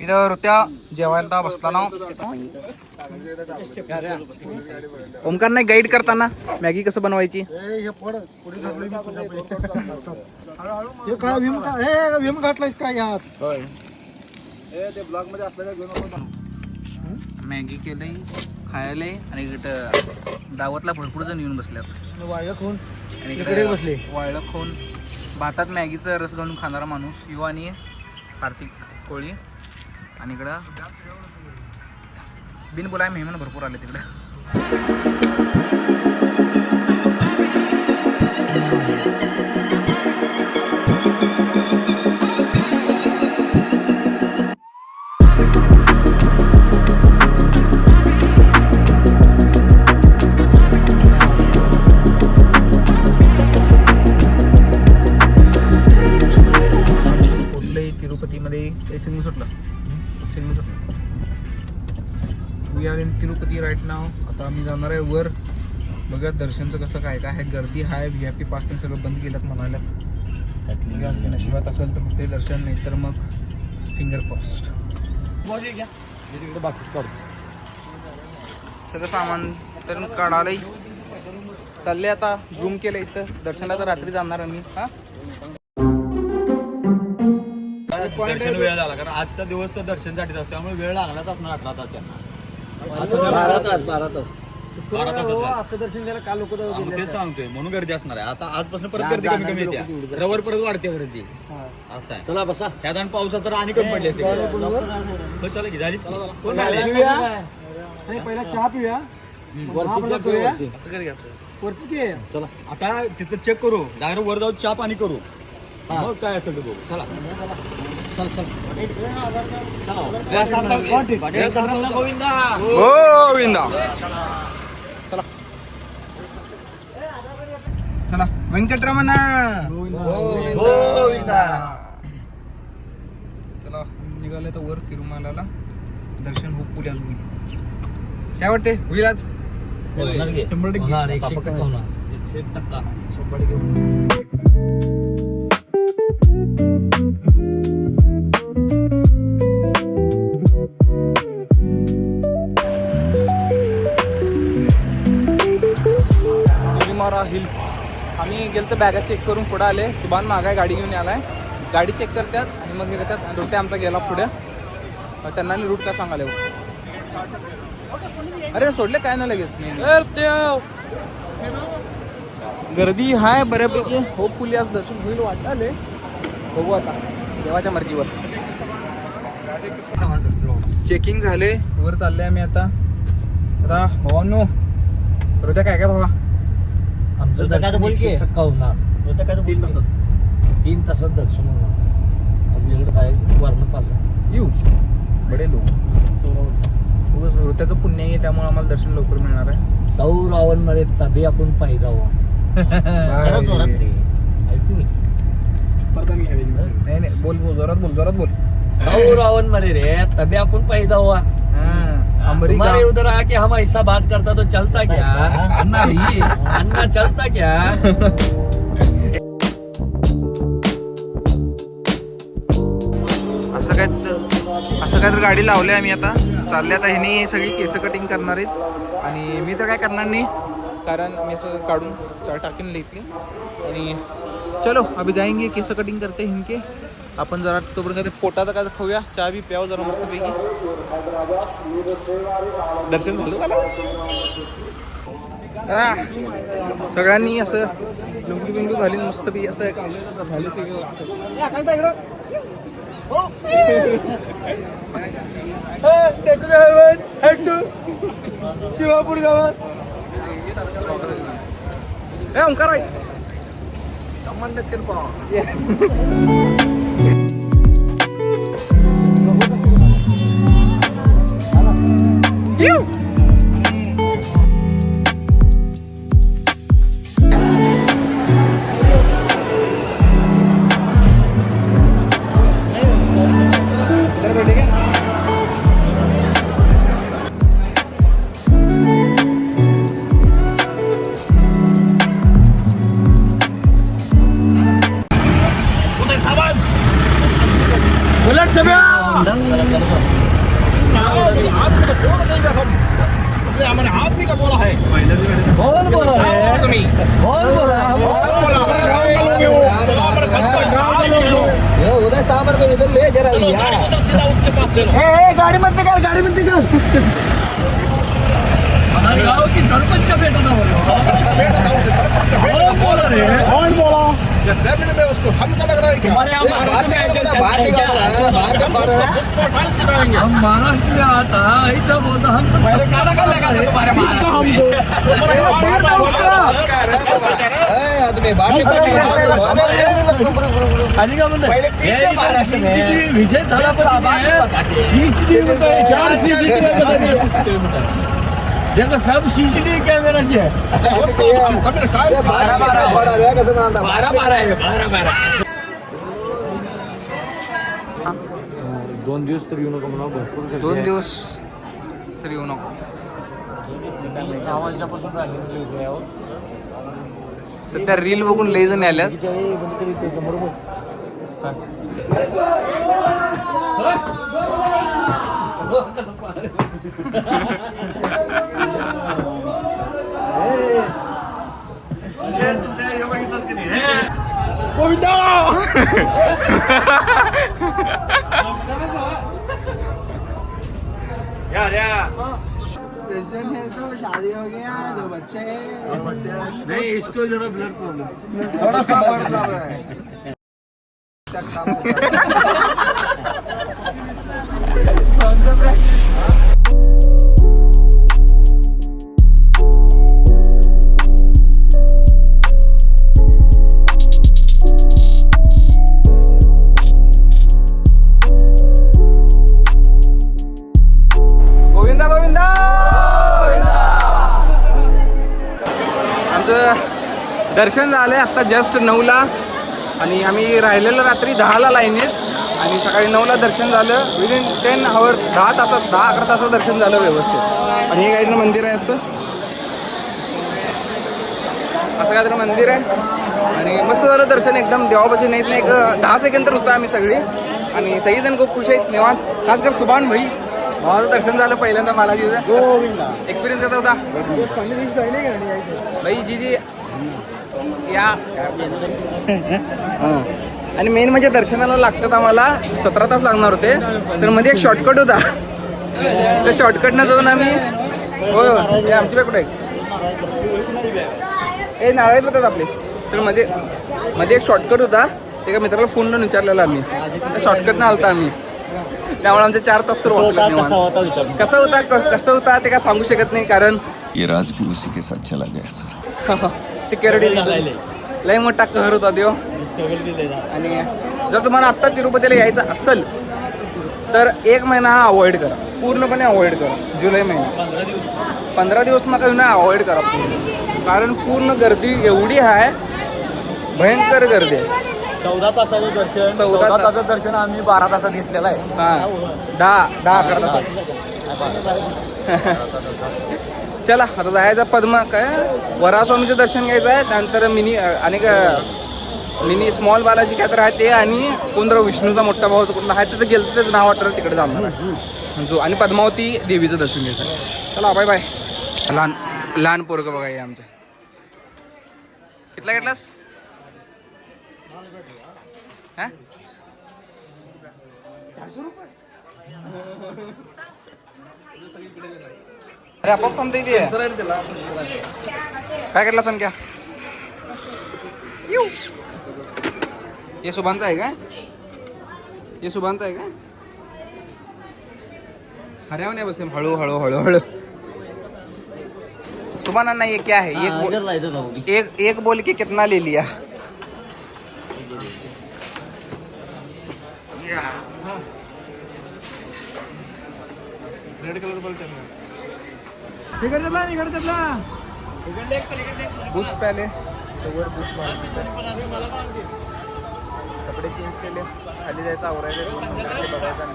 इथं रुत्या जेवायला बसला ना. ओमकार नाही गाईड करताना मॅगी कसं बनवायची. विम घातलायस काय यात. मॅगी केलंय खायला आणि इकडं दावतला भरपूर जण येऊन बसले. वाळलं खाऊन आणि इकडे बसले. वाळलं खाऊन भातात मॅगीचा रस घालून खाणारा माणूस युवा आणि कार्तिक कोळी. आणि इकडं बिन बोलाय मेहमान भरपूर आले तिकडे. सिग्नल सुटलं. We are in Tirupati right now. आता आम्ही जाणार आहे वर. बघा दर्शनचं कसं काय काय आहे. गर्दी आहे. VIP पास ते सगळं बंद केलं म्हणाल्यात. नशिबात असेल तर ते दर्शन, नाही तर मग फिंगर पोस्ट. सगळं सामान तर काढालंय. चालले आता रूम केलं इथं. दर्शनाला तर रात्री जाणार आम्ही. दर्शन वेळ झाला कारण आजचा दिवस तर दर्शनसाठीच असतो, त्यामुळे वेळ लागलाच असणार 18 तास त्यांना. 12 तास आजचं दर्शन घ्यायला काल लोक ते सांगतोय म्हणून गर्दी असणार आहे. आता आजपासून परत गर्दी कमी कमी येते. रवर परत वाढते गर्दी. असं आहे. चला बसा. त्यात आणि पावसात तर आणि कमी पडली असते. चला की झाली. पहिला चहा पिऊया. चला आता तिथं चेक करू. डायरेक्ट वर जाऊ चहा पाणी करू. मग काय असेल तर चला. गोविंदा. चला चला. व्यंकटरमणा गोविंदा. चला निघाले तर वर तिरुमलाला. दर्शन होईल आज. होईल काय वाटते? होईल आज 100%. हिल्स आम्ही गेलो तर बॅगा चेक करून पुढे आले. सुभान मागाय गाडी घेऊन आलाय. गाडी चेक करतात आणि मग हे करतात. रोटे आमचा गेला पुढे. त्यांना रूट काय सांगायला. अरे सोडले काय ना लगेच. गर्दी हाय बऱ्यापैकी. होपफुली आज दर्शन होईल वाटाले. बघू आता देवाच्या मर्जीवर. चेकिंग झाले. वर चालले आम्ही आता. आता भावांनो रोट्या काय काय भावा. आमचं दर्शन 100% होणार. 3 तासात दर्शन होणार. आमच्याकडे काय वर्ण पास येऊ बडे लोक. त्याचं पुण्य आहे त्यामुळे आम्हाला दर्शन लवकर मिळणार आहे. सौरावण मध्ये तभी आपण पाहिजे. नाही नाही बोल बोल जोरात बोल जोरात बोल. सौरावण मध्ये रे तभी आपण पाहिजे. हमारे उधर आके हम ऐसा बात करता तो चलता क्या. अन्ना चलता क्या. असं काय तर गाडी लावली आम्ही. आता चालले. आता ह्यानी सगळी केस कटिंग करणार आहेत आणि मी तर काय करणार नाही कारण मी असं काढून टाकीन इथली. आणि चलो अभी जाएंगे केस कटिंग करते इनके. आपण जरा तोपर्यंत पोटाचा काय खाऊया. चहा बी प्याव जरा मस्तपैकी. दर्शन झालं. सगळ्यांनी असं लुंगी बिंगू घालून मस्तपैकी असं झालं. शिवापूर गावात ओंकार आहे. बुलेट छब्या हमारे आदमी का बोला है कौन बोला है तुम्ही कौन बोला उधर सामर पे इधर ले जरा उसके पास ले लो गाड़ी मत निकाल गाड़ी मत निकाल हमारे गाँव की सरपंच का बेटा था कौन बोला रे कौन बोला में उसको हमको लग रहा है हमारे यहाँ हम महाराष्ट्र में आता ऐसा बोलता हम तो पहले काला का लगा रहे आणि का म्हणतो विजय थालापती सीसीटीव्ही चार सीसीटीव्ही देखो सब सीसीटीव्ही कॅमेराची आहे 2 दिवस तर येऊ नको म्हणा भरपूर 2 दिवस तरी येऊ नको. 6 वाजल्यापासून राहिले सध्या रील बघून लय जण आल्यात. समोर प्रेसिडेंट है तो शादी हो गया 2 बच्चे हैं नहीं इसको जरा ब्लड प्रॉब्लम थोड़ा सा प्रॉब्लम है. गोविंदा गोविंदा आमचं दर्शन झालंय आत्ता जस्ट 9ला आणि आम्ही राहिलेलं रात्री 10ला लाईनीत आणि सकाळी 9ला दर्शन झालं. विदिन 10 आवर्स 10-11 तासात दर्शन झालं व्यवस्थित. आणि हे काहीतरी मंदिर आहे असं काहीतरी मंदिर आहे आणि मस्त झालं दर्शन एकदम. देवापाशी नाहीत नाही एक 10 सेकंद तर होतं आम्ही सगळी आणि सगळीजण खूप खुश आहेत निवांत. खास कर सुभान भाई भावाचं दर्शन झालं पहिल्यांदा मला तिथं. एक्सपिरियन्स कसा होता भाई? जी या आणि मेन म्हणजे दर्शनाला लागतात आम्हाला 17 तास लागणार होते तर मध्ये एक शॉर्टकट होता. त्या शॉर्टकटनं जाऊन आम्ही हो ते आमची बाई कुठे हे नारळ येतात आपले तर मध्ये एक शॉर्टकट होता. ते का मित्राला फोन लावून विचारलेला आम्ही त्या शॉर्टकटनं आलता आम्ही. त्यामुळे आमचे 4 तास तर वाचले. कसं होता ते काय सांगू शकत नाही कारण ये राज भी उसी के साथ चला गया सर. सिक्युरिटी लय मोठा कहर होता तो. आणि जर तुम्हाला आत्ता तिरुपतीला यायचं असेल तर 1 महिना हा अवॉइड करा, पूर्णपणे अवॉइड करा. जुलै महिना 15 दिवस नका ना अवॉइड करा कारण पूर्ण गर्दी एवढी आहे, भयंकर गर्दी आहे. 14 तासाचं दर्शन 14 तासाचं दर्शन आम्ही 12 तासात घेतलेलं आहे. हां 10-11 तासात. चला आता जायचं पद्मा काय वरास्वामीचं दर्शन घ्यायचं आहे. त्यानंतर मिनी स्मॉल बालाजी काय तर आहे ते आणि कोणतं विष्णूचा मोठा भावाचं कुठला आहे तिथं गेलं त्याचं नाव वाटतं तिकडे जाणार आहे जो. आणि पद्मावती देवीचं दर्शन घ्यायचं आहे. चला बाय बाय. लहान पोरगं बघा हे आमचं. कितला घेतलास? हा 400 रुपये. अरे आपोआप थांबता इथे काय केला संख्या? हे शुभांचा आहे काय? हे शुभांचा आहे काय? हरियाणा नाही बसे हळू हळू हळू हळू. सुभाना नहीं ये क्या है? एक बोल के कितना ले लिया? रेड कलर बोलते हैं. बूस्ट पहले वर बूस्ट कपडे चेंज केले, खाली जायचं आवरायचं, बघायचं.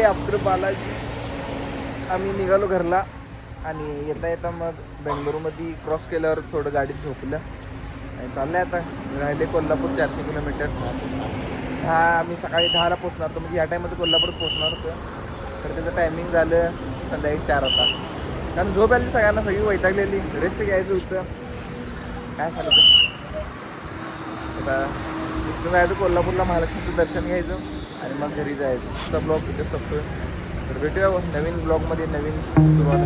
डे आफ्टर बालाजी आम्ही निघालो घरला आणि येता येता मग बेंगलुरूमध्ये क्रॉस केल्यावर थोडं गाडीत झोपलं आणि चाललंय आता. राहिले कोल्हापूर 400 किलोमीटर. आम्ही सकाळी 10ला पोचणार होतो, म्हणजे या टायमाचं कोल्हापूर पोचणार होतं, तर त्याचं टायमिंग झालं संध्याकाळी 4 आता. कारण झोप आली सगळ्यांना, सगळी वैतागलेली, रेस्ट घ्यायचं होतं. काय झालं आता इथून जायचं कोल्हापूरला, महालक्ष्मीचं दर्शन घ्यायचं आणि मग घरी जायचं. आजचा ब्लॉग तिथे संपतोय. तर भेटूया नवीन ब्लॉगमध्ये, नवीन सुरुवात.